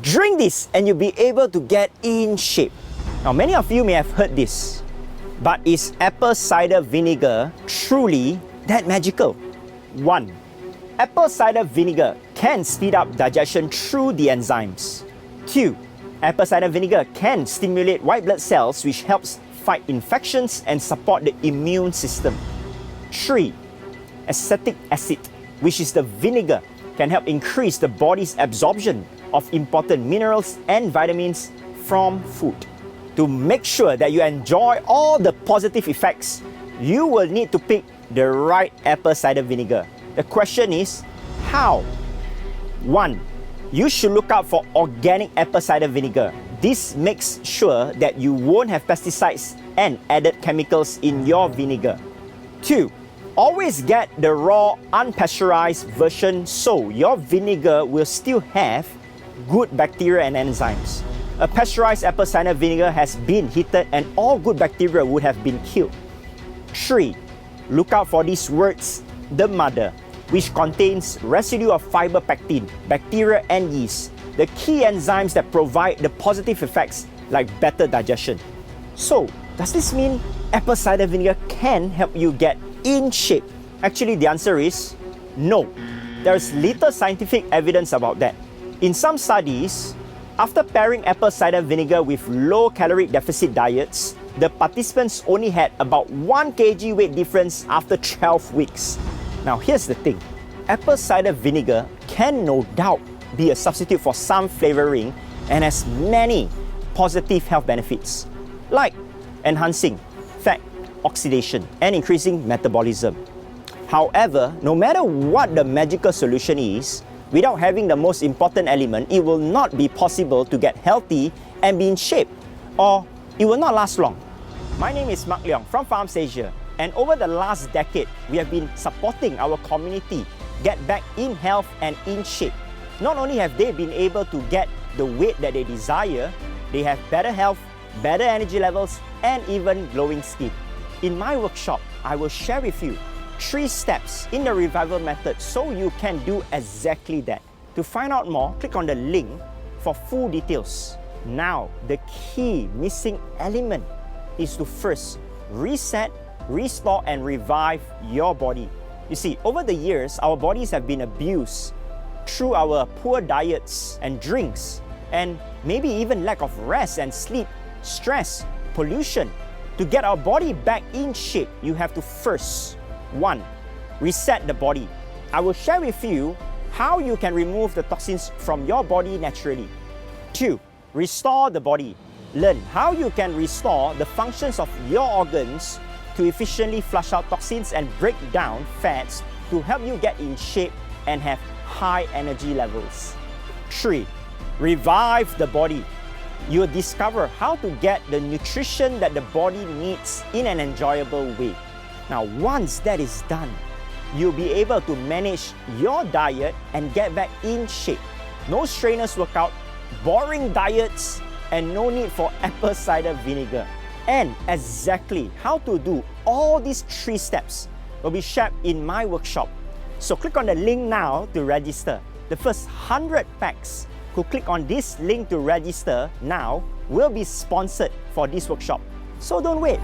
Drink this and you'll be able to get in shape. Now, many of you may have heard this, but is apple cider vinegar truly that magical? 1. Apple cider vinegar can speed up digestion through the enzymes. 2. Apple cider vinegar can stimulate white blood cells, which helps fight infections and support the immune system. 3. Acetic acid, which is the vinegar, can help increase the body's absorption of important minerals and vitamins from food. To make sure that you enjoy all the positive effects, you will need to pick the right apple cider vinegar. The question is, how? 1. You should look out for organic apple cider vinegar. This makes sure that you won't have pesticides and added chemicals in your vinegar. 2. Always get the raw, unpasteurized version so your vinegar will still have good bacteria and enzymes. A pasteurized apple cider vinegar has been heated and all good bacteria would have been killed. 3. Look out for these words, the mother, which contains residue of fiber pectin, bacteria and yeast, the key enzymes that provide the positive effects like better digestion. So, does this mean apple cider vinegar can help you get in shape? Actually, the answer is no. There is little scientific evidence about that. In some studies, after pairing apple cider vinegar with low caloric deficit diets, the participants only had about 1 kg weight difference after 12 weeks. Now, here's the thing. Apple cider vinegar can no doubt be a substitute for some flavoring and has many positive health benefits, like enhancing fat oxidation and increasing metabolism. However, no matter what the magical solution is, without having the most important element, it will not be possible to get healthy and be in shape, or it will not last long. My name is Leong from Farms Asia, and over the last decade, we have been supporting our community get back in health and in shape. Not only have they been able to get the weight that they desire, they have better health, better energy levels, and even glowing skin. In my workshop, I will share with you 3 steps in the revival method so you can do exactly that. To find out more, click on the link for full details. Now, the key missing element is to first reset, restore, and revive your body. You see, over the years, our bodies have been abused through our poor diets and drinks, and maybe even lack of rest and sleep, stress, pollution. To get our body back in shape, you have to first, 1. Reset the body. I will share with you how you can remove the toxins from your body naturally. 2. Restore the body. Learn how you can restore the functions of your organs to efficiently flush out toxins and break down fats to help you get in shape and have high energy levels. 3. Revive the body. You'll discover how to get the nutrition that the body needs in an enjoyable way. Now, once that is done, you'll be able to manage your diet and get back in shape. No strenuous workout, boring diets, and no need for apple cider vinegar. And exactly how to do all these 3 steps will be shared in my workshop. So click on the link now to register. The first 100 packs who click on this link to register now will be sponsored for this workshop. So don't wait.